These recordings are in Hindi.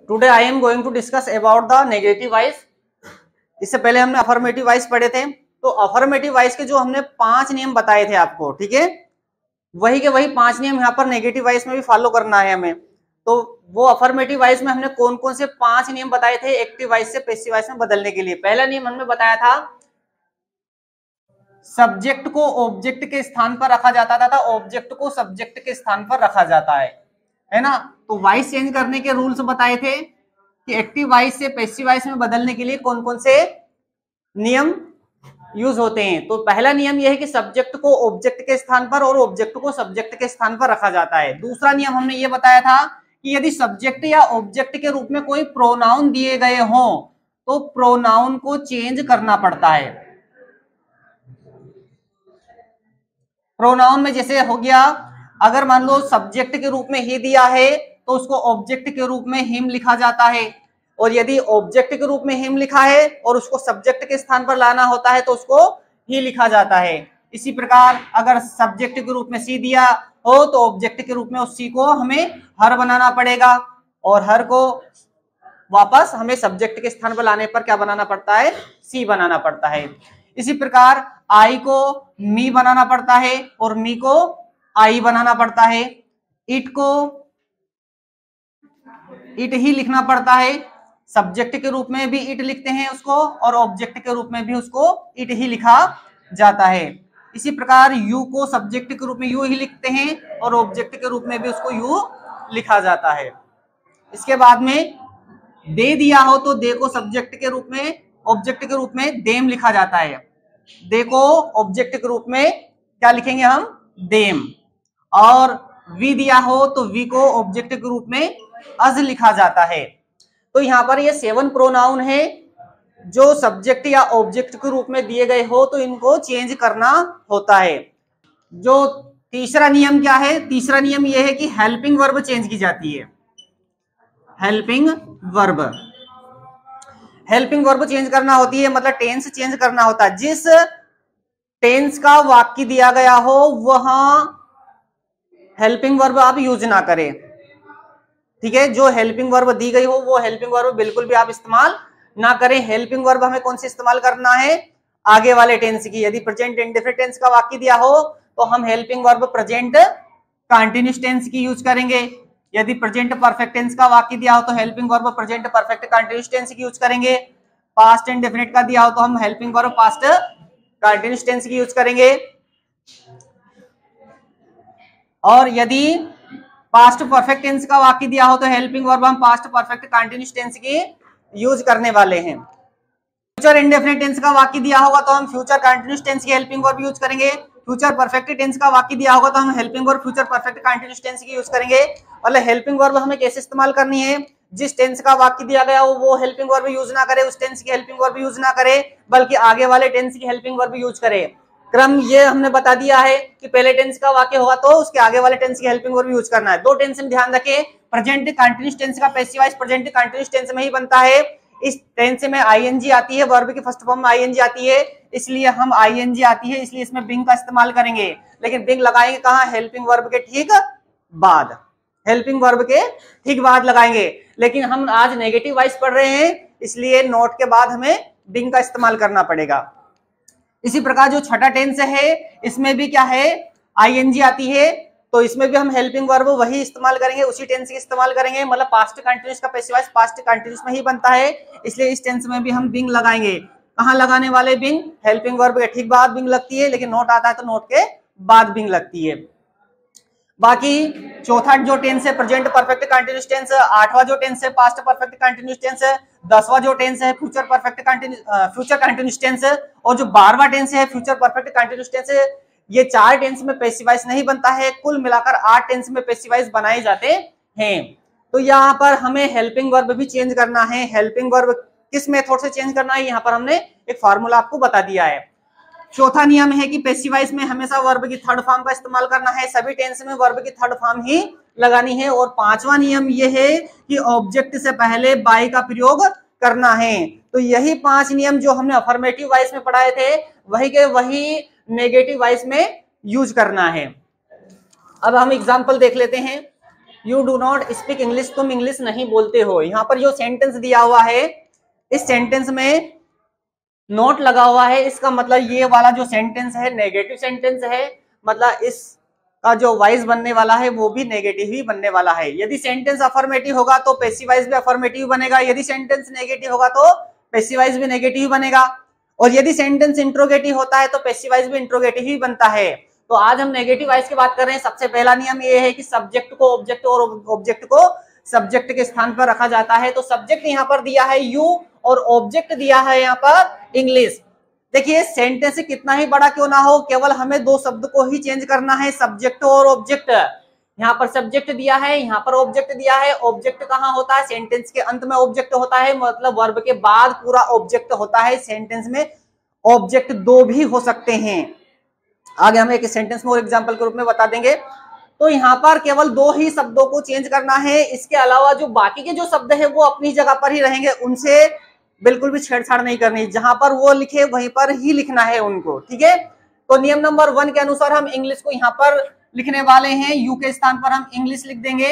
Today I am going to discuss about the negative voice. इससे पहले हमने अफर्मेटिव वॉइस पढ़े थे, तो अफर्मेटिव वॉइस के जो हमने 5 नियम बताए थे आपको, ठीक है, वही के वही 5 नियम यहाँ पर नेगेटिव वॉइस में भी फॉलो करना है हमें। तो वो अफर्मेटिव वॉइस में हमने कौन कौन से 5 नियम बताए थे एक्टिव वॉइस से पैसिव वॉइस में बदलने के लिए। पहला नियम हमने बताया था सब्जेक्ट को ऑब्जेक्ट के स्थान पर रखा जाता था, ऑब्जेक्ट को सब्जेक्ट के स्थान पर रखा जाता है ना। तो वॉइस चेंज करने के रूल्स बताए थे कि एक्टिव वॉइस से पैसिव वॉइस में बदलने के लिए कौन कौन से नियम यूज होते हैं। तो पहला नियम यह है कि सब्जेक्ट को ऑब्जेक्ट के स्थान पर और ऑब्जेक्ट को सब्जेक्ट के स्थान पर रखा जाता है। दूसरा नियम हमने ये बताया था कि यदि सब्जेक्ट या ऑब्जेक्ट के रूप में कोई प्रोनाउन दिए गए हों तो प्रोनाउन को चेंज करना पड़ता है। प्रोनाउन में जैसे हो गया, अगर मान लो सब्जेक्ट के रूप में ही दिया है तो उसको ऑब्जेक्ट के रूप में हिम लिखा जाता है, और यदि ऑब्जेक्ट के रूप में हिम लिखा है और उसको सब्जेक्ट के स्थान पर लाना होता है तो उसको ही लिखा जाता है। इसी प्रकार अगर सब्जेक्ट के रूप में सी दिया हो तो ऑब्जेक्ट के रूप में उस सी को हमें हर बनाना पड़ेगा, और हर को वापस हमें सब्जेक्ट के स्थान पर लाने पर क्या बनाना पड़ता है, सी बनाना पड़ता है। इसी प्रकार आई को मी बनाना पड़ता है और मी को आई बनाना पड़ता है। इट को इट ही लिखना पड़ता है, सब्जेक्ट के रूप में भी इट लिखते हैं उसको, और ऑब्जेक्ट के रूप में भी उसको इट ही लिखा जाता है। इसी प्रकार यू को सब्जेक्ट के रूप में यू ही लिखते हैं और ऑब्जेक्ट के रूप में भी उसको यू लिखा जाता है। इसके बाद में दे दिया हो तो दे को सब्जेक्ट के रूप में, ऑब्जेक्ट के रूप में देम लिखा जाता है। दे को ऑब्जेक्ट के रूप में क्या लिखेंगे हम, देम। और वी दिया हो तो वी को ऑब्जेक्ट के रूप में अज लिखा जाता है। तो यहाँ पर ये 7 प्रोनाउन है जो सब्जेक्ट या ऑब्जेक्ट के रूप में दिए गए हो तो इनको चेंज करना होता है। जो तीसरा नियम क्या है, तीसरा नियम यह है कि हेल्पिंग वर्ब चेंज की जाती है। Helping verb, helping verb change करना होती है, मतलब टेंस चेंज करना होता है। जिस टेंस का वाक्य दिया गया हो वहां हेल्पिंग वर्ब आप यूज ना करें, ठीक है। जो हेल्पिंग वर्ब दी गई हो वो हेल्पिंग वर्ब बिल्कुल भी आप इस्तेमाल ना करें। हेल्पिंग वर्ब हमें कौन सी इस्तेमाल करना है, आगे वाले टेंस की। यदि प्रेजेंट इंडेफिनिट टेंस का वाक्य दिया हो तो हम helping verb present continuous tense की यूज करेंगे। यदि प्रेजेंट परफेक्ट टेंस का वाक्य दिया हो तो helping verb present perfect continuous tense की यूज करेंगे। पास्ट इंडेफिनिट का दिया हो तो हम helping verb past continuous tense की यूज करेंगे। और यदि पास्ट परफेक्ट टेंस का वाक्य दिया हो तो हेल्पिंग वर्ब हम पास्ट परफेक्ट कंटीन्यूअस टेंस की यूज करने वाले हैं। फ्यूचर इंडेफिनिट टेंस का वाक्य दिया होगा तो हम फ्यूचर कंटीन्यूअस टेंस की हेल्पिंग वर्ब यूज करेंगे। फ्यूचर परफेक्ट टेंस का वाक्य दिया होगा तो हम helping verb future perfect continuous tense की यूज करेंगे। मतलब हेल्पिंग वर्ब हमें कैसे इस्तेमाल करनी है, जिस टेंस का वाक्य दिया गया हो वो हेल्पिंग वर्ब यूज ना करे, उस टेंस की हेल्पिंग वर्ब यूज ना करे, बल्कि आगे वाले टेंस की हेल्पिंग वर्ब यूज करे। क्रम ये हमने बता दिया है कि पहले टेंस का वाक्य होगा तो उसके आगे वाले टेंस की हेल्पिंग वर्ब यूज करना है। 2 टेंस में ध्यान रखें, प्रेजेंट कंटीन्यूअस टेंस का passive voice present continuous tense में ही बनता है। इस टेंस में आईएनजी आती है, वर्ब की फर्स्ट फॉर्म में आईएनजी आती है, इसलिए हम आईएनजी आती है इसलिए इसमें बिंग का इस्तेमाल करेंगे। लेकिन बिंग लगाएंगे कहां, हेल्पिंग वर्ब के ठीक बाद, हेल्पिंग वर्ब के ठीक बाद लगाएंगे। लेकिन हम आज नेगेटिव वॉइस पढ़ रहे हैं इसलिए नोट के बाद हमें बिंग का इस्तेमाल करना पड़ेगा। इसी प्रकार जो छठा टेंस है इसमें भी क्या है, आईएनजी आती है, तो इसमें भी हम हेल्पिंग वर्ब वही इस्तेमाल करेंगे, उसी टेंस की इस्तेमाल करेंगे। मतलब पास्ट कंटीन्यूअस का पैसिव वॉइस पास्ट कंटीन्यूअस में ही बनता है, इसलिए इस टेंस में भी हम बिंग लगाएंगे। कहां लगाने वाले बिंग, हेल्पिंग वर्ब के ठीक बाद बिंग लगती है, लेकिन नोट आता है तो नोट के बाद बिंग लगती है। बाकी चौथा जो टेंस है प्रेजेंट परफेक्ट कंटीन्यूअस टेंस, 8वां जो टेंस है पास्ट परफेक्ट कंटीन्यूअस टेंस, 10वां जो टेंस है फ्यूचर कंटीन्यूअस टेंस, और जो 12वां टेंस है फ्यूचर परफेक्ट कंटीन्यूअस टेंस। ये 4 टेंस में पैसिव वॉइस नहीं बनता है, कुल मिलाकर 8 टेंस में पैसिव वॉइस बनाए जाते हैं। तो यहाँ पर हमें हेल्पिंग वर्ब भी चेंज करना है। हेल्पिंग वर्ब किस मेथड से चेंज करना है, यहाँ पर हमने एक फार्मूला आपको बता दिया है। चौथा नियम है कि पैसिव वॉइस में हमेशा वर्ब की थर्ड फॉर्म का इस्तेमाल करना है, सभी टेंस में वर्ब की थर्ड फॉर्म ही लगानी है। और 5वां नियम यह है कि ऑब्जेक्ट से पहले बाय का प्रयोग करना है। तो यही 5 नियम जो हमने अफर्मेटिव वॉइस में पढ़ाए थे वही के वही नेगेटिव वॉइस में यूज करना है। अब हम एग्जांपल देख लेते हैं। You do not speak English, तुम इंग्लिश नहीं बोलते हो। यहाँ पर जो सेंटेंस दिया हुआ है, इस सेंटेंस में नोट लगा हुआ है, इसका मतलब ये वाला जो सेंटेंस है नेगेटिव सेंटेंस है, मतलब इसका जो वाइज बनने वाला है वो भी नेगेटिव ही बनने वाला है। यदि सेंटेंस अफर्मेटिव होगा तो पैसिव वाइज भी अफर्मेटिव बनेगा, यदि सेंटेंस नेगेटिव होगा तो पैसिव वाइज भी नेगेटिव बनेगा, और यदि सेंटेंस इंट्रोगेटिव होता है तो पैसिव वाइज भी इंट्रोगेटिव ही बनता है। तो आज हम नेगेटिव वाइज की बात कर रहे हैं। सबसे पहला नियम ये है कि सब्जेक्ट को ऑब्जेक्ट और ऑब्जेक्ट को सब्जेक्ट के स्थान पर रखा जाता है। तो सब्जेक्ट यहाँ पर दिया है यू और ऑब्जेक्ट दिया है यहाँ पर इंग्लिश। देखिए सेंटेंस कितना ही बड़ा क्यों ना हो, केवल हमें दो शब्द को ही चेंज करना है, सब्जेक्ट और ऑब्जेक्ट। यहाँ पर सब्जेक्ट दिया है, यहाँ पर ऑब्जेक्ट दिया है। ऑब्जेक्ट कहाँ होता है? सेंटेंस के अंत में ऑब्जेक्ट होता है, मतलब वर्ब के बाद पूरा ऑब्जेक्ट होता है। सेंटेंस में ऑब्जेक्ट दो भी हो सकते हैं, आगे हम एक सेंटेंस में और एग्जांपल के रूप में बता देंगे। तो यहाँ पर केवल दो ही शब्दों को चेंज करना है, इसके अलावा जो बाकी के जो शब्द है वो अपनी जगह पर ही रहेंगे, उनसे बिल्कुल भी छेड़छाड़ नहीं करनी, जहां पर वो लिखे वहीं पर ही लिखना है उनको, ठीक है। तो नियम नंबर 1 के अनुसार हम इंग्लिश को यहाँ पर लिखने वाले हैं, यू के स्थान पर हम इंग्लिश लिख देंगे।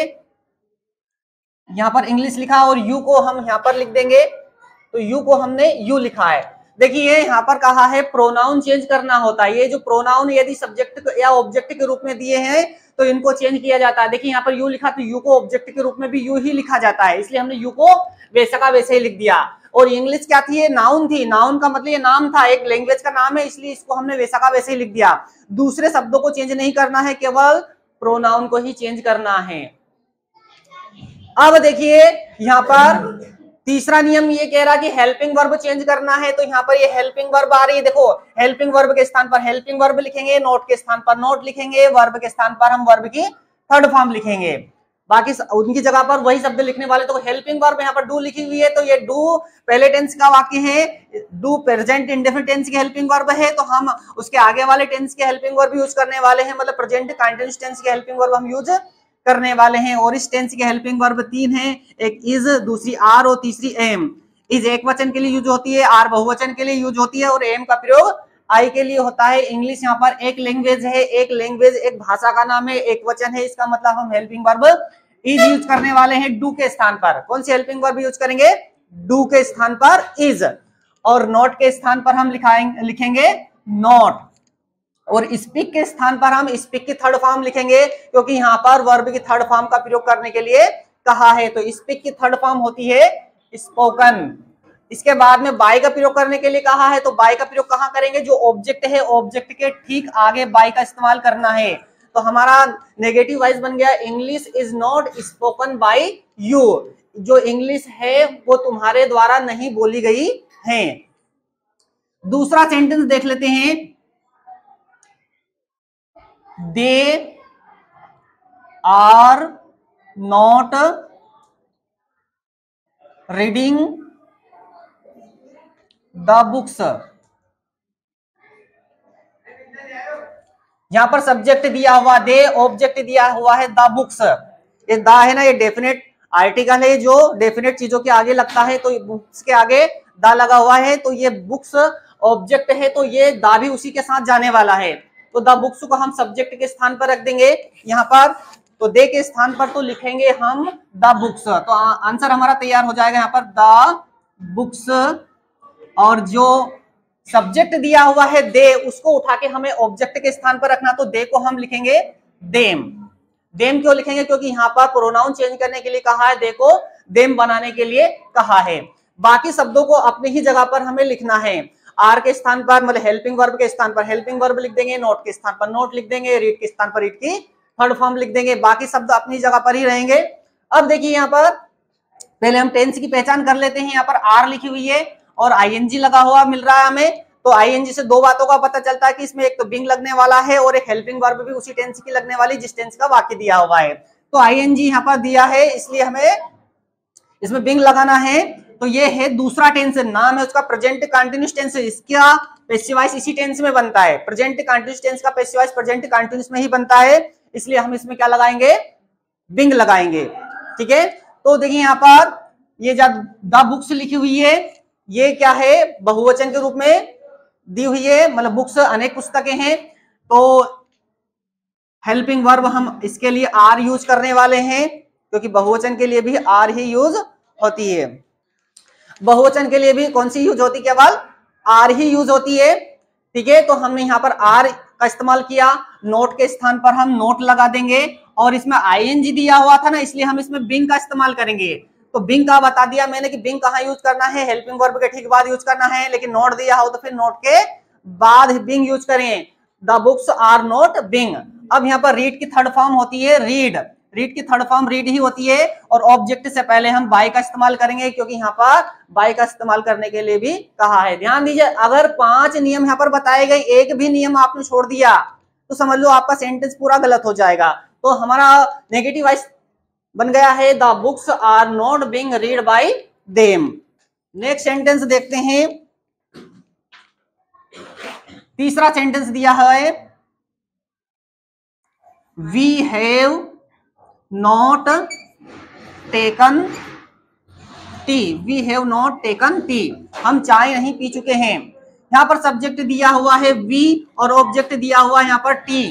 यहाँ पर इंग्लिश लिखा और यू को हम यहाँ पर लिख देंगे, तो यू को हमने यू लिखा है। देखिए यहाँ पर कहा है प्रोनाउन चेंज करना होता है। ये जो प्रोनाउन यदि सब्जेक्ट या ऑब्जेक्ट के रूप में दिए हैं तो इनको चेंज किया जाता है। देखिए यहाँ पर यू लिखा तो यू को ऑब्जेक्ट के रूप में भी यू ही लिखा जाता है, इसलिए हमने यू को वैसा का वैसे ही लिख दिया। और इंग्लिश क्या थी? ये नाउन थी, नाउन का मतलब ये नाम था, एक लैंग्वेज का नाम है, इसलिए इसको हमने वैसा का वैसे ही लिख दिया। दूसरे शब्दों को चेंज नहीं करना है, केवल प्रोनाउन को ही चेंज करना है। अब देखिए यहाँ पर तीसरा नियम ये कह रहा कि हेल्पिंग वर्ब चेंज करना है, तो यहाँ पर ये हेल्पिंग वर्ब आ रही है। देखो हेल्पिंग वर्ब के स्थान पर हेल्पिंग वर्ब लिखेंगे, नोट के स्थान पर नोट लिखेंगे, वर्ब के स्थान पर हम वर्ब की थर्ड फॉर्म लिखेंगे, बाकी उनकी जगह पर वही शब्द लिखने वाले। तो हेल्पिंग वर्ब यहाँ पर डू लिखी हुई है, तो ये डू पहले टेंस का वाक्य है, डू प्रेजेंट इंडेफिनिट टेंस की हेल्पिंग वर्ब है, तो हम उसके आगे वाले टेंस के हेल्पिंग वर्ब यूज करने वाले हैं, मतलब प्रेजेंट कंटिन्यूअस टेंस की हेल्पिंग वर्ब हम यूज करने वाले हैं। और इस टेंस की हेल्पिंग वर्ब 3 है, एक इज, दूसरी आर और तीसरी एम। इज एक वचन के लिए यूज होती है, आर बहुवचन के लिए यूज होती है, और एम का प्रयोग आई के लिए होता है। इंग्लिश यहाँ पर एक लैंग्वेज है, एक लैंग्वेज एक भाषा का नाम है, एक वचन है, इसका मतलब हम हेल्पिंग वर्ब इज यूज करने वाले हैं डू के स्थान पर। कौन सी हेल्पिंग वर्ब यूज करेंगे? डू के स्थान पर इज, और नॉट के स्थान पर हम लिखेंगे नॉट, और स्पीक के स्थान पर हम स्पीक की थर्ड फॉर्म लिखेंगे, क्योंकि यहाँ पर वर्ब की थर्ड फॉर्म का प्रयोग करने के लिए कहा है। तो स्पीक की थर्ड फॉर्म होती है स्पोकन। इसके बाद में बाय का प्रयोग करने के लिए कहा है, तो बाय का प्रयोग कहाँ करेंगे? जो ऑब्जेक्ट है ऑब्जेक्ट के ठीक आगे बाय का इस्तेमाल करना है। तो हमारा नेगेटिव वाइज बन गया English is not spoken by you, जो इंग्लिश है वो तुम्हारे द्वारा नहीं बोली गई है। दूसरा सेंटेंस देख लेते हैं, they are not reading the books. यहां पर सब्जेक्ट दिया हुआ दे, ऑब्जेक्ट दिया हुआ है द बुक्स। ये द है ना, ये डेफिनेट आर्टिकल है जो डेफिनेट चीजों के आगे लगता है, तो बुक्स के आगे द लगा हुआ है, तो ये बुक्स ऑब्जेक्ट है, तो ये द भी उसी के साथ जाने वाला है। तो द बुक्स को हम सब्जेक्ट के स्थान पर रख देंगे यहाँ पर, तो दे के स्थान पर तो लिखेंगे हम द बुक्स। तो आंसर हमारा तैयार हो जाएगा यहाँ पर द बुक्स, और जो सब्जेक्ट दिया हुआ है दे उसको उठा के हमें ऑब्जेक्ट के स्थान पर रखना, तो दे को हम लिखेंगे देम। देम क्यों लिखेंगे? क्योंकि यहाँ पर प्रोनाउन चेंज करने के लिए कहा है, दे को देम बनाने के लिए कहा है। बाकी शब्दों को अपनी ही जगह पर हमें लिखना है। आर के स्थान पर मतलब हेल्पिंग वर्ब के स्थान पर हेल्पिंग वर्ब लिख देंगे, नोट के स्थान पर नोट लिख देंगे, रीड के स्थान पर रीड की थर्ड फॉर्म लिख देंगे, बाकी शब्द अपनी जगह पर ही रहेंगे। अब देखिए यहाँ पर पहले हम टेंस की पहचान कर लेते हैं। यहाँ पर आर लिखी हुई है और आईएनजी लगा हुआ मिल रहा है हमें, तो आईएनजी से दो बातों का पता चलता है कि इसमें एक तो बिंग लगने वाला है और एक हेल्पिंग वर्ब भी उसी टेंस की लगने वाली जिस टेंस का वाक्य दिया हुआ है। तो आईएनजी यहाँ पर दिया है, इसलिए हमें इसमें बिंग लगाना है। तो ये है दूसरा टेंस, नाम है उसका प्रेजेंट कंटीन्यूअस टेंस। इसका पैसिव वॉइस इसी टेंस में बनता है, प्रेजेंट कंटीन्यूअस टेंस का पैसिव वॉइस प्रेजेंट कंटीन्यूअस में ही बनता है, इसलिए हम इसमें क्या लगाएंगे? बिंग लगाएंगे, ठीक है। तो देखिए यहाँ पर ये जब द बुक्स लिखी हुई है, ये क्या है? बहुवचन के रूप में दी हुई है, मतलब बुक्स अनेक पुस्तकें हैं, तो हेल्पिंग वर्ब हम इसके लिए आर यूज करने वाले हैं। क्योंकि बहुवचन के लिए भी आर ही यूज होती है। बहुवचन के लिए भी कौन सी यूज होती है, केवल आर ही यूज होती है। ठीक है, तो हमने यहाँ पर आर का इस्तेमाल किया, नोट के स्थान पर हम नोट लगा देंगे, और इसमें आईएनजी दिया हुआ था ना, इसलिए हम इसमें बिंग का इस्तेमाल करेंगे। तो बिंग का बता दिया मैंने कि बिंग कहाँ यूज करना है, हेल्पिंग वर्ब के ठीक बाद यूज करना है, लेकिन नोट दिया हो तो फिर नोट के बाद बिंग यूज करें। The books are not being. अब यहाँ पर रीड की थर्ड फॉर्म होती है रीड, रीड की थर्ड फॉर्म रीड ही होती है, और ऑब्जेक्ट से पहले हम बाय का इस्तेमाल करेंगे, क्योंकि यहाँ पर बाय का इस्तेमाल करने के लिए भी कहा है। ध्यान दीजिए, अगर 5 नियम यहाँ पर बताए गए, एक भी नियम आपने छोड़ दिया तो समझ लो आपका सेंटेंस पूरा गलत हो जाएगा। तो हमारा नेगेटिव वॉइस बन गया है the books are not being read by them. Next sentence देखते हैं। तीसरा सेंटेंस दिया है we have not taken tea, we have not taken tea, हम चाय नहीं पी चुके हैं। यहाँ पर सब्जेक्ट दिया हुआ है वी और ऑब्जेक्ट दिया हुआ है यहाँ पर टी।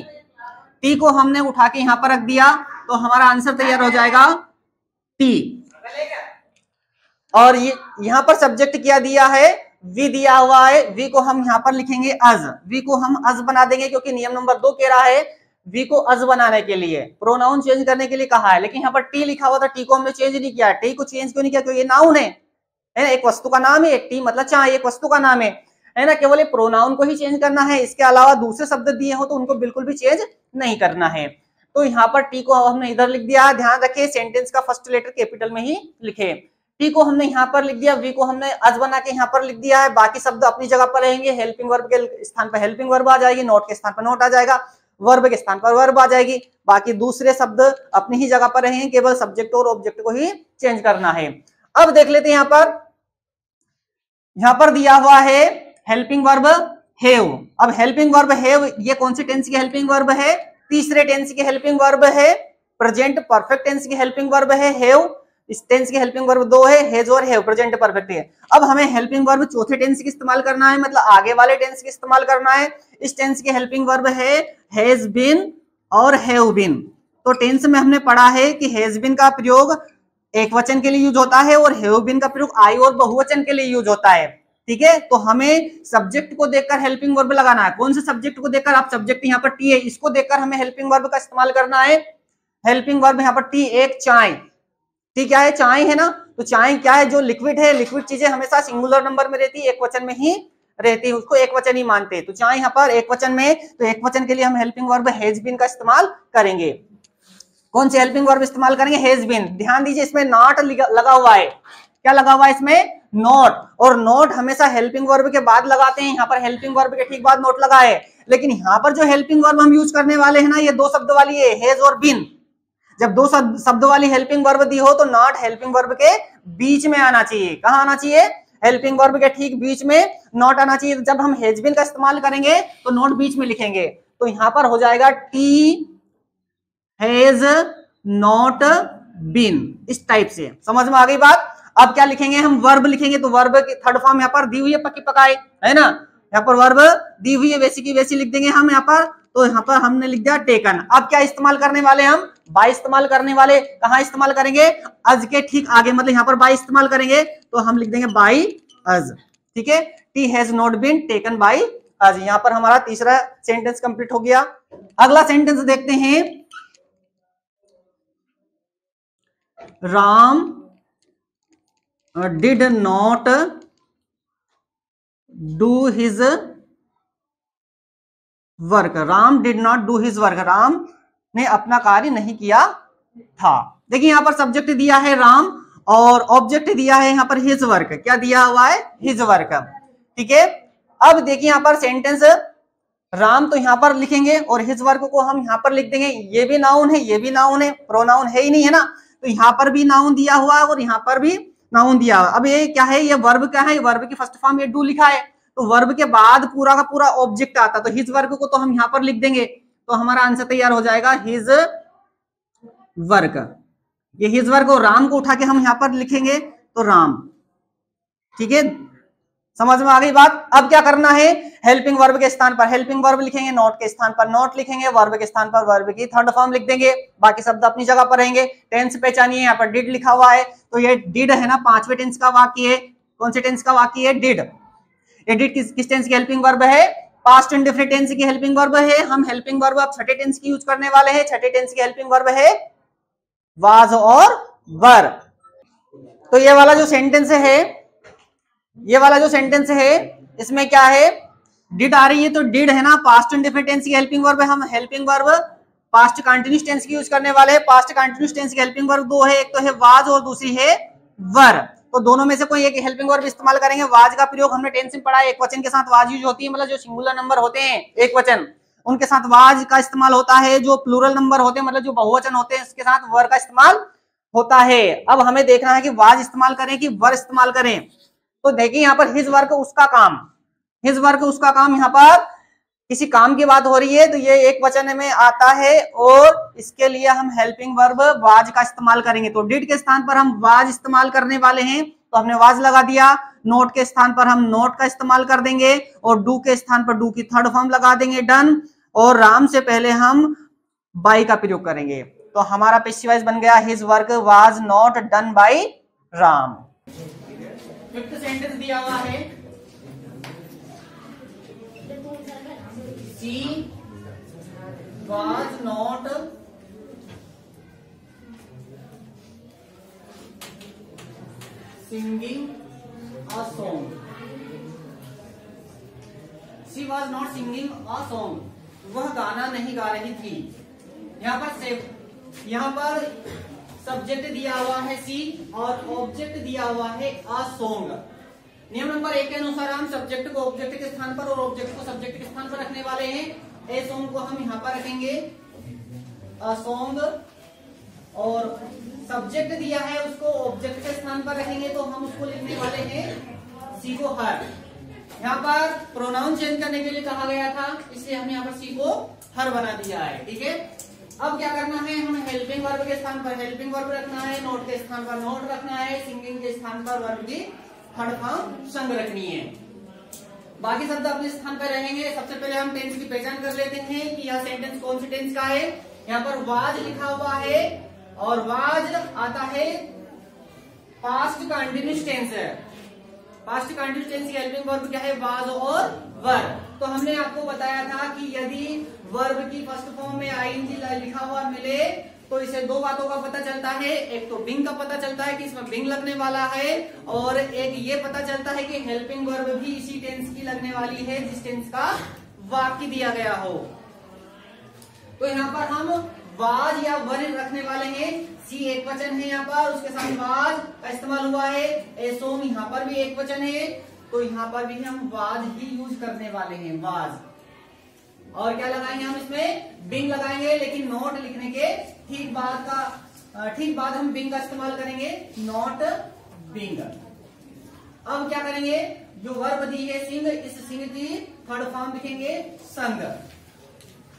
टी को हमने उठा के यहाँ पर रख दिया तो हमारा आंसर तैयार हो जाएगा टी। और ये यहाँ पर सब्जेक्ट क्या दिया है, वी दिया हुआ है, वी को हम यहाँ पर लिखेंगे अज, वी को हम अज बना देंगे, क्योंकि नियम नंबर 2 कह रहा है वी को अज बनाने के लिए, प्रोनाउन चेंज करने के लिए कहा है। लेकिन यहाँ पर टी लिखा हुआ था, टी को हमने चेंज नहीं किया। टी को चेंज क्यों नहीं किया, क्योंकि ये नाउन है ना, एक वस्तु का नाम है। टी मतलब चाय एक वस्तु का नाम है ना, केवल प्रोनाउन को ही चेंज करना है, इसके अलावा दूसरे शब्द दिए हो तो उनको बिल्कुल भी चेंज नहीं करना है। तो यहाँ पर टी को हमने इधर लिख दिया। ध्यान रखिए सेंटेंस का फर्स्ट लेटर कैपिटल में ही लिखे। टी को हमने यहाँ पर लिख दिया, वी को हमने अज बना के यहाँ पर लिख दिया है। बाकी शब्द अपनी जगह पर रहेंगे, हेल्पिंग वर्ब के स्थान पर हेल्पिंग वर्ब आ जाएगी, नोट के स्थान पर नोट आ जाएगा, वर्ब के स्थान पर वर्ब आ जाएगी। बाकी दूसरे शब्द अपनी ही जगह पर रहेंगे, केवल सब्जेक्ट और ऑब्जेक्ट को ही चेंज करना है। अब देख लेते हैं यहाँ पर दिया हुआ है हेल्पिंग वर्ब हैव। अब हेल्पिंग वर्ब हैव ये कौन सी टेंस की हेल्पिंग वर्ब है, तीसरे टेंस की हेल्पिंग वर्ब है, प्रेजेंट परफेक्ट टेंस की हेल्पिंग वर्ब है हैव। इस टेंस की हेल्पिंग वर्ब 2 है, हैज और हैव, प्रेजेंट परफेक्ट है। अब हमें हेल्पिंग वर्ब चौथे टेंस की इस्तेमाल करना है, मतलब आगे वाले टेंस की इस्तेमाल करना है। इस टेंस की हेल्पिंग वर्ब है हैज बीन और हैव बीन। तो टेंस में हमने पढ़ा है कि हैज बीन का प्रयोग एक वचन के लिए यूज होता है और हैव बीन का प्रयोग आई और बहुवचन के लिए यूज होता है। ठीक है, तो हमें सब्जेक्ट को देखकर हेल्पिंग वर्ब लगाना है। कौन से सब्जेक्ट को देखकर, आप सब्जेक्ट यहाँ पर टी है, इसको देखकर हमें हेल्पिंग वर्ब का इस्तेमाल करना है। हेल्पिंग वर्ब यहाँ पर टी, एक चाय, टी क्या है, चाय है ना, तो चाय क्या है, जो लिक्विड है, लिक्विड चीजें हमेशा सिंगुलर नंबर में रहती है, एक वचन में ही रहती है, उसको एक वचन ही मानते हैं। तो चाय यहाँ पर एक वचन में, तो एक वचन के लिए हम हेल्पिंग वर्ब हैज बीन का इस्तेमाल करेंगे। कौन से हेल्पिंग वर्ब इस्तेमाल करेंगे, हैज बीन। ध्यान दीजिए इसमें नॉट लगा हुआ है, क्या लगा हुआ है इसमें, नोट। और नोट हमेशा हेल्पिंग वर्ब के बाद लगाते हैं, यहाँ पर हेल्पिंग वर्ब के ठीक बाद नोट लगा है। लेकिन यहाँ पर जो हेल्पिंग वर्ब हम यूज करने वाले हैं ना, ये 2 शब्द वाली है, हैज और बीन। जब 2 शब्द वाली हेल्पिंग वर्ब दी हो तो नॉट हेल्पिंग वर्ब के बीच में आना चाहिए। कहाँ आना चाहिए, हेल्पिंग वर्ब के ठीक बीच में नॉट आना चाहिए। जब हम हैज बीन का इस्तेमाल करेंगे तो नॉट बीच में लिखेंगे, तो यहाँ पर हो जाएगा टी हैज नॉट बीन, इस टाइप से। समझ में आ गई बात। अब क्या लिखेंगे, हम वर्ब लिखेंगे, तो वर्ब की थर्ड फॉर्म यहाँ पर दी हुई है पक्की पकाई, है ना, यहाँ पर वर्ब दी हुई है, वैसी की वैसी लिख देंगे हम यहाँ पर। तो यहाँ पर हमने लिख दिया टेकन। अब क्या इस्तेमाल करने वाले, हम बाय इस्तेमाल करने वाले। कहाँ इस्तेमाल करेंगे, अज के ठीक आगे, मतलब यहाँ पर बाय इस्तेमाल करेंगे, तो हम लिख देंगे बाय अज। ठीक है, tea has not been taken by us. यहाँ पर हमारा तीसरा सेंटेंस कंप्लीट हो गया। अगला सेंटेंस देखते हैं, Ram did not do his work। Ram did not do his work, Ram ने अपना कार्य नहीं किया था। देखिए यहाँ पर सब्जेक्ट दिया है राम और ऑब्जेक्ट दिया है यहाँ पर हिज वर्क। क्या दिया हुआ है, हिज वर्क। ठीक है, अब देखिए यहाँ पर सेंटेंस, राम तो यहाँ पर लिखेंगे और हिज वर्क को हम यहाँ पर लिख देंगे। ये भी नाउन है, ये भी नाउन है, प्रोनाउन है ही नहीं है ना, तो यहाँ पर भी नाउन दिया हुआ है और यहाँ पर भी नाउन दिया हुआ। अब ये क्या है, ये वर्ब क्या है, वर्ब की फर्स्ट फॉर्म ये डू लिखा है, तो वर्ब के बाद पूरा का पूरा ऑब्जेक्ट आता, तो हिज वर्क को तो हम यहाँ पर लिख देंगे, तो हमारा आंसर तैयार हो जाएगा हिज वर्क। ये हिज वर्क और राम को उठा के हम यहाँ पर लिखेंगे तो राम। ठीक है, समझ में आ गई बात। अब क्या करना है, हेल्पिंग वर्ब के स्थान पर हेल्पिंग वर्ब लिखेंगे, नॉट के स्थान पर नॉट लिखेंगे, वर्ब के स्थान पर वर्ब की थर्ड फॉर्म लिख देंगे, बाकी शब्द अपनी जगह पर रहेंगे। टेंस पहचानिए, यहाँ पर डिड लिखा हुआ है, तो ये डिड है ना, पांचवें टेंस का वाक्य है। कौन से टेंस का वाक्य है? डिड। ये डिड किस टेंस की हेल्पिंग वर्ब है? पास्ट इंडेफिनिट टेंस की हेल्पिंग वर्ब है। हम हेल्पिंग वर्ब अब छठे टेंस की यूज करने वाले हैं। छठे टेंस की हेल्पिंग वर्ब है वाज और वर। तो ये वाला जो सेंटेंस है, ये वाला जो सेंटेंस है, इसमें क्या है, डिड आ रही है, तो डिड है ना, पास्ट इंडेफिनिट टेंस की हेल्पिंग वर्ब है। हम helping verb past continuous tense की यूज करने वाले हैं। पास्ट कंटीन्यूअस टेंस की हेल्पिंग वर्ब दो है, एक तो है वाज और दूसरी है वर। तो दोनों में से कोई एक हेल्पिंग वर्ब इस्तेमाल करेंगे। वाज का प्रयोग हमने टेंस में पढ़ा है, एक वचन के साथ वाज यूज होती है, मतलब जो सिंगुलर नंबर होते हैं एक वचन, उनके साथ वाज का इस्तेमाल होता है। जो प्लूरल नंबर होते हैं, मतलब जो बहुवचन होते हैं, इसके साथ वर का इस्तेमाल होता है। अब हमें देखना है कि वाज इस्तेमाल करें कि वर इस्तेमाल करें। तो देखिए यहाँ पर हिज वर्क उसका काम, हिज वर्क उसका काम, यहाँ पर किसी काम की बात हो रही है, तो ये एक वचन में आता है और इसके लिए हम हेल्पिंग वर्ब वाज का इस्तेमाल करेंगे। तो डिड के स्थान पर हम वाज इस्तेमाल करने वाले हैं, तो हमने वाज लगा दिया। नोट के स्थान पर हम नोट का इस्तेमाल कर देंगे और डू के स्थान पर डू की थर्ड फॉर्म लगा देंगे, डन। और राम से पहले हम बाई का प्रयोग करेंगे, तो हमारा पैसिव वॉइस बन गया his work was not done by Ram. Fifth sentence दिया हुआ है, she was not singing a song, she was not singing a song, वह गाना नहीं गा रही थी। यहाँ पर सब्जेक्ट दिया हुआ है सी और ऑब्जेक्ट दिया हुआ है अ सॉन्ग। नियम नंबर 1 के अनुसार हम सब्जेक्ट को ऑब्जेक्ट के स्थान पर और ऑब्जेक्ट को सब्जेक्ट के स्थान पर रखने वाले हैं। ए सॉन्ग को हम यहाँ पर रखेंगे अ सॉन्ग, और सब्जेक्ट दिया है उसको ऑब्जेक्ट के स्थान पर रखेंगे, तो हम उसको लिखने वाले हैं सी को हर। यहाँ पर प्रोनाउन चेंज करने के लिए कहा गया था, इसलिए हमने यहाँ पर सी को हर बना दिया है। ठीक है, अब क्या करना है, हमें हेल्पिंग वर्ब के स्थान पर हेल्पिंग वर्ब रखना है, नोट के स्थान पर नोट रखना है, सिंगिंग के स्थान पर वर्ब की थर्ड फॉर्म संग रखनी है। बाकी शब्द अपने स्थान पर रहेंगे। सबसे पहले हम टेंस की पहचान कर लेते हैं कि यह सेंटेंस कौन सी टेंस का है। यहाँ पर वाज लिखा हुआ है और वाज आता है पास्ट कंटीन्यूअस टेंस है। पास्ट कंटीन्यूअस टेंस की हेल्पिंग वर्ब क्या है, वाज और वर। तो हमने आपको बताया था कि यदि वर्ब की फर्स्ट फॉर्म में आईएनजी लिखा हुआ मिले तो इसे दो बातों का पता चलता है, एक तो बिंग का पता चलता है कि इसमें बिंग लगने वाला है, और एक ये पता चलता है कि हेल्पिंग वर्ब भी इसी टेंस की लगने वाली है जिस टेंस का वाक्य दिया गया हो। तो यहाँ पर हम वाज या वर रखने वाले हैं। सी एक वचन है यहाँ पर, उसके साथ वाज का इस्तेमाल हुआ है। ए सॉन्ग यहाँ पर भी एक वचन है, तो यहाँ पर भी हम वाज ही यूज करने वाले हैं, वाज। और क्या लगाएंगे हम इसमें, बिंग लगाएंगे, लेकिन नॉट लिखने के ठीक बाद हम बिंग का इस्तेमाल करेंगे, नॉट बिंग। अब क्या करेंगे, जो वर्ब दी है सिंग, इस सिंग की थर्ड फॉर्म लिखेंगे संग,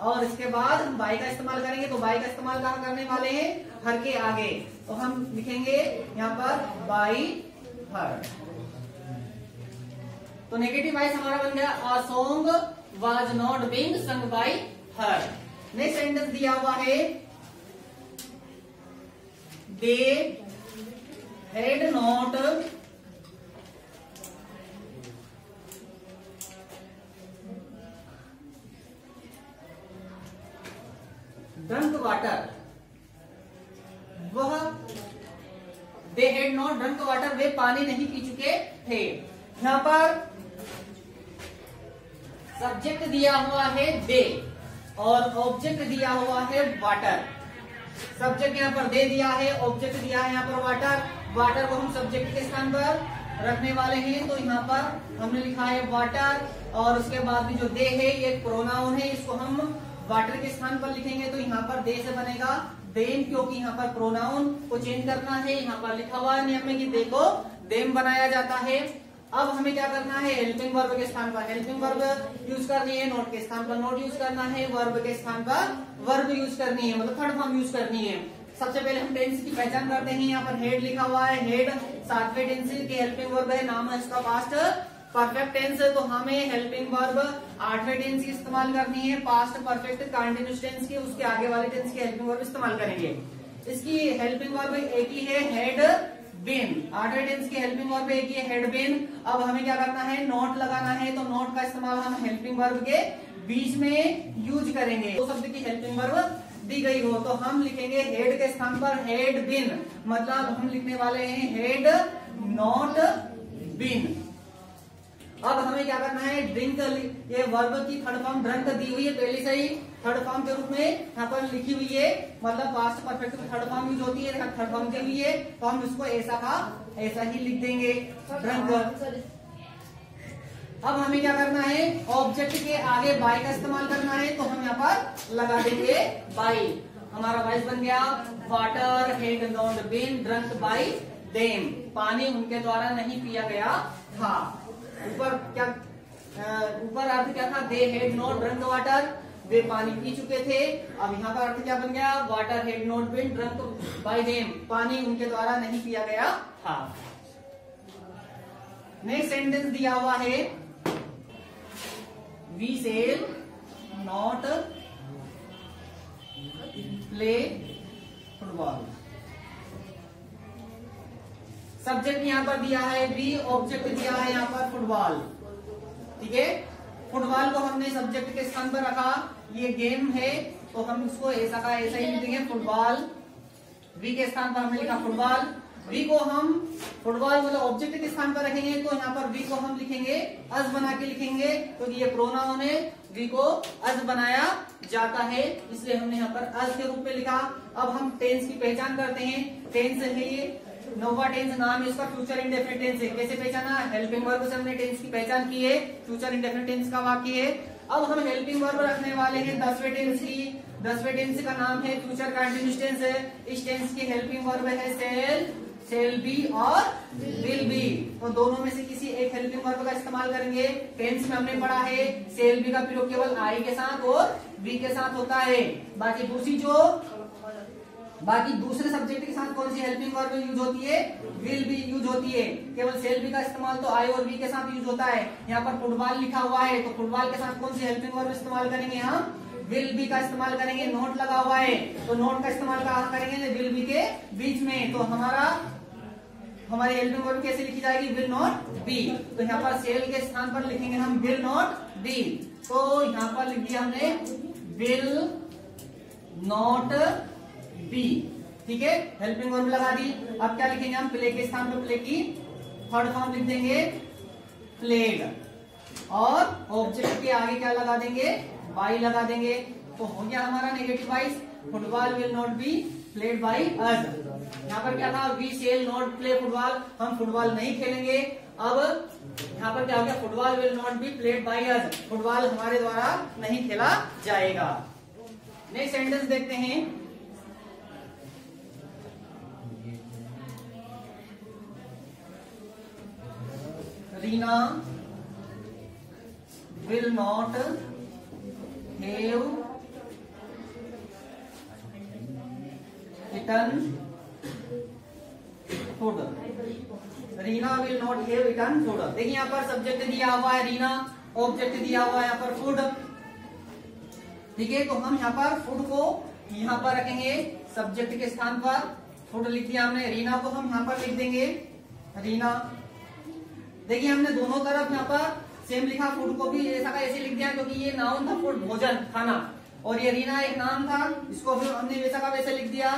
और इसके बाद हम बाई का इस्तेमाल करेंगे। तो बाई का इस्तेमाल कहाँ करने वाले हैं, हर के आगे, तो हम लिखेंगे यहाँ पर बाई हर। तो नेगेटिव वाइस हमारा बन गया a song was not being sung by her। Next sentence दिया हुआ है, they had not drunk water। वह they had not drunk water, वे पानी नहीं पी चुके थे। यहाँ पर सब्जेक्ट दिया हुआ है दे और ऑब्जेक्ट दिया हुआ है वाटर। सब्जेक्ट यहाँ पर दे दिया है, ऑब्जेक्ट दिया है यहाँ पर वाटर। वाटर को हम सब्जेक्ट के स्थान पर रखने वाले हैं, तो यहाँ पर हमने लिखा है वाटर, और उसके बाद भी जो दे है ये प्रोनाउन है, इसको हम वाटर के स्थान पर लिखेंगे, तो यहाँ पर दे से बनेगा देम, क्योंकि यहाँ पर प्रोनाउन को चेंज करना है। यहाँ पर लिखा हुआ है नियम में कि दे को देम बनाया जाता है। अब हमें क्या करना है, हेल्पिंग वर्ब के स्थान पर हेल्पिंग वर्ब यूज करनी है, नोट के स्थान पर नोट यूज करना है, वर्ब के स्थान पर वर्ब यूज करनी है, मतलब थर्ड फॉर्म यूज करनी है। सबसे पहले हम टेंस की पहचान करते हैं। यहाँ पर हेड लिखा हुआ है, हेड सातवें टेंस की हेल्पिंग वर्ब है, नाम है इसका पास्ट परफेक्ट टेंस, तो हमें हेल्पिंग वर्ब 8वें टेंस की इस्तेमाल करनी है। पास्ट परफेक्ट कंटीन्यूअस टेंस की, उसके आगे वाले टेंस की हेल्पिंग वर्ब इस्तेमाल करेंगे। इसकी हेल्पिंग वर्ब एक ही है, हेड बीन। 8वें टेंस की हेल्पिंग वर्ब एक ही है, हेड बीन। अब हमें क्या करना है, नोट लगाना है, तो नोट का इस्तेमाल हम हेल्पिंग वर्ब के बीच में यूज करेंगे। तो शब्द की हेल्पिंग वर्ब दी गई हो तो हम लिखेंगे हेड के स्थान पर हेड बीन, मतलब हम लिखने वाले हैं हेड नॉट बीन। अब हमें क्या करना है, ड्रिंक, ये वर्ब की थर्ड फॉर्म ड्रंक दी हुई है पहले से ही, थर्ड फॉर्म के रूप में यहाँ पर लिखी हुई है, मतलब पास्ट परफेक्ट में थर्ड फॉर्म यूज होती है, थर्ड फॉर्म दी हुई है, तो हम इसको ऐसा का ऐसा ही लिख देंगे ड्रंक। अब हमें क्या करना है, ऑब्जेक्ट के आगे बाय का इस्तेमाल करना है, तो हम यहाँ पर लगा देंगे बाय। हमारा वॉइस बन गया, water had not been drunk by them, पानी उनके द्वारा नहीं पिया गया था। ऊपर क्या, ऊपर अर्थ क्या था, they had not drunk water, वे पानी पी चुके थे। अब यहाँ पर अर्थ क्या बन गया, water had not been drunk by them, पानी उनके द्वारा नहीं पिया गया था। नेक्स्ट सेंटेंस दिया हुआ है, we shall not play football. Subject यहाँ पर दिया है वी, ऑब्जेक्ट दिया है यहाँ पर फुटबॉल। ठीक है, फुटबॉल को हमने सब्जेक्ट के स्थान पर रखा, ये गेम है तो हम उसको ऐसा का ऐसा ही लिखेंगे फुटबॉल। वी के स्थान पर हमने लिखा फुटबॉल, वी को हम फुटबॉल मतलब ऑब्जेक्ट के स्थान पर रखेंगे, तो यहाँ पर वी को हम लिखेंगे अज बना के लिखेंगे, क्योंकि ये प्रोनाउन है, वी को अज बनाया जाता है, इसलिए हमने यहाँ पर अज के रूप में लिखा। अब हम टेंस की पहचान करते हैं। टेंस है ये नोवा टेंस, नाम है इसका फ्यूचर इंडेफिनिट टेंस है। कैसे पहचाना, हेल्पिंग वर्ब से हमने टेंस की पहचान की है, फ्यूचर इंडेफिनिट टेंस का वाक्य है। अब हम हेल्पिंग वर्ब रखने वाले हैं 10वें टेंस की। 10वें टेंस का नाम है फ्यूचर कंटीन्यूअस टेंस है। इस टेंस की हेल्पिंग वर्ब है सेल, सेल बी और विल बी, तो दोनों में से किसी एक हेल्पिंग वर्ब का इस्तेमाल करेंगे। टेंस में हमने पढ़ा है सेल बी का प्रयोग केवल आई के साथ और बी के साथ होता है, बाकी दूसरे सब्जेक्ट के साथ कौन सी हेल्पिंग वर्ब यूज होती है, विल बी यूज होती है। केवल सेल बी का इस्तेमाल तो आई और बी के साथ यूज होता है। यहाँ पर फुटबॉल लिखा हुआ है, तो फुटबॉल के साथ कौन सी हेल्पिंग वर्ब इस्तेमाल करेंगे, हम विल बी का इस्तेमाल करेंगे। नोट लगा हुआ है, तो नोट का इस्तेमाल कहाँ करेंगे, विल बी के बीच में। तो हमारी हेल्पिंग वर्ब कैसे लिखी जाएगी, विल नॉट बी, तो यहाँ पर सेल के स्थान पर लिखेंगे हम विल नॉट बी। तो यहाँ पर लिख दिया हमने विल नॉट बी। ठीक है, हेल्पिंग वर्ब लगा दी। अब क्या लिखेंगे हम, प्ले के स्थान पर प्ले की थर्ड फॉर्म लिख देंगे प्लेड, और ऑब्जेक्ट के आगे क्या लगा देंगे, बाई लगा देंगे। तो हो गया हमारा negative wise, football will not be played by us. यहाँ पर क्या था, we shall not play football, हम फुटबॉल नहीं खेलेंगे। अब यहाँ पर क्या हो गया, football will not be played by us, football हमारे द्वारा नहीं खेला जाएगा। नेक्स्ट सेंटेंस देखते हैं, Reena will not have eaten food. Reena will not have eaten food। देखिए यहाँ पर सब्जेक्ट दिया हुआ है रीना, ऑब्जेक्ट दिया हुआ है यहाँ पर फूड। ठीक है, तो हम यहाँ पर फूड को यहाँ पर रखेंगे सब्जेक्ट के स्थान पर, फूड लिख दिया हमने। रीना को हम यहाँ पर लिख देंगे रीना। देखिए हमने दोनों तरफ यहाँ पर सेम लिखा, फूड को भी ऐसा का ऐसे लिख दिया, क्योंकि ये नाउन था फूड भोजन खाना, और ये रीना एक नाम था, इसको फिर हमने वैसा का वैसे लिख दिया।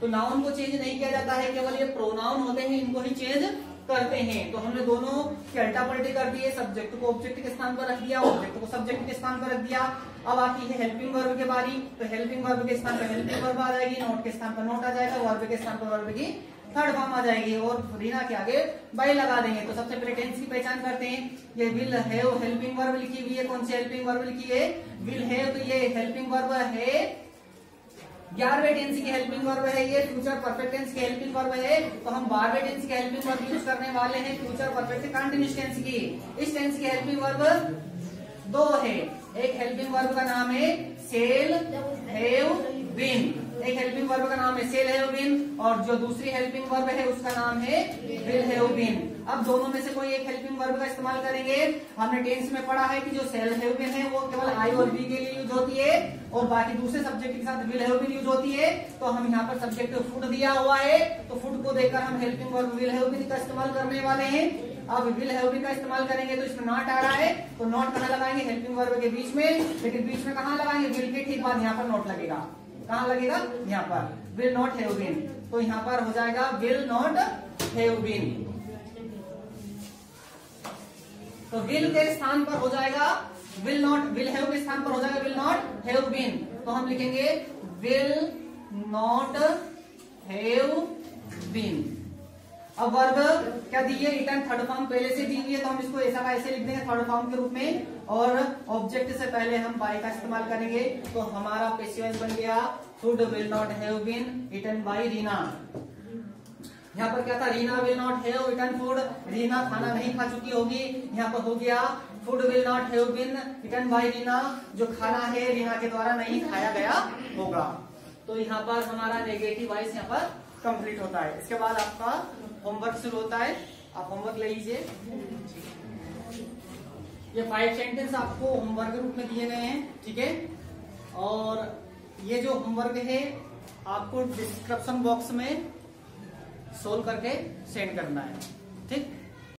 तो नाउन को चेंज नहीं किया जाता है, केवल ये प्रोनाउन होते हैं इनको ही चेंज करते हैं। तो हमने दोनों की उल्टा पलटी कर दिए, सब्जेक्ट को ऑब्जेक्ट के स्थान पर रख दिया, ऑब्जेक्ट को सब्जेक्ट के स्थान पर रख दिया। अब आती है हेल्पिंग वर्ब के बारी, तो हेल्पिंग वर्ब के स्थान पर हेल्पिंग वर्ब आ जाएगी, नोट के स्थान पर नोट आ जाएगा, वर्ब के स्थान पर वर्ब की थर्ड फॉर्म आ जाएगी, और रीना के आगे बाई लगा देंगे। तो सबसे पहले टेंस की पहचान करते हैं। ये विल हैव हेल्पिंग वर्ब लिखी हुई है, कौन सी हेल्पिंग वर्ब लिखी है, विल हैव, तो ये हेल्पिंग वर्ब है 11वें टेंस की हेल्पिंग वर्ब है, ये फ्यूचर परफेक्ट टेंस की हेल्पिंग वर्ब है। तो हम 12वें टेंस की हेल्पिंग वर्ब यूज करने वाले हैं, फ्यूचर परफेक्ट कंटीन्यूअस टेंस की। इस टेंस की हेल्पिंग वर्ब दो है, एक हेल्पिंग वर्ब का नाम है सेल हैव बीन, एक हेल्पिंग वर्ब का नाम है सेल हैव बीन और जो दूसरी हेल्पिंग वर्ब है उसका नाम है विल हैव बीन। अब दोनों में से कोई एक हेल्पिंग वर्ब का इस्तेमाल करेंगे। हमने टेंस में पढ़ा है कि जो सेल हैव बीन है वो केवल आई और बी के लिए यूज होती है और बाकी दूसरे सब्जेक्ट के साथ विल हैव बीन यूज होती है। तो हम यहाँ पर सब्जेक्ट फूड दिया हुआ है तो फूड को देकर हम helping verb will have been का इस्तेमाल करने वाले हैं। अब विल हैव बीन का इस्तेमाल करेंगे तो इसमें नॉट आ रहा है तो नॉट कहाँ लगाएंगे, हेल्पिंग वर्ब के बीच में, लेकिन बीच में कहाँ लगाएंगे, विल के ठीक बाद यहाँ पर नॉट लगेगा। कहाँ लगेगा, यहाँ पर विल नॉट हैव बीन। तो यहाँ पर हो जाएगा विल नॉट हैव बीन। तो विल के स्थान पर हो जाएगा विल नॉट, विल हैव के स्थान पर हो जाएगा विल नॉट हैव बीन। तो हम लिखेंगे विल नॉट हैव बीन। अब वर्ब क्या दी है, रिटर्न थर्ड फॉर्म पहले से दी हुई है तो हम इसको ऐसा का ऐसे लिख देंगे थर्ड फॉर्म के रूप में और ऑब्जेक्ट से पहले हम बाय का इस्तेमाल करेंगे तो हमारा पैसिव बन गया food will not have been eaten by Reena. यहाँ पर क्या था, Reena will not have eaten food, Reena खाना नहीं खा चुकी होगी। यहाँ पर हो गया food will not have been eaten by Reena, जो खाना है रीना के द्वारा नहीं खाया गया होगा। तो यहाँ पर हमारा नेगेटिव वॉइस यहाँ पर कंप्लीट होता है। इसके बाद आपका होमवर्क शुरू होता है, आप होमवर्क ले लीजिए। ये 5 सेंटेंस आपको होमवर्क के रूप में दिए गए हैं, ठीक है। और ये जो होमवर्क है आपको डिस्क्रिप्शन बॉक्स में सोल्व करके सेंड करना है, ठीक।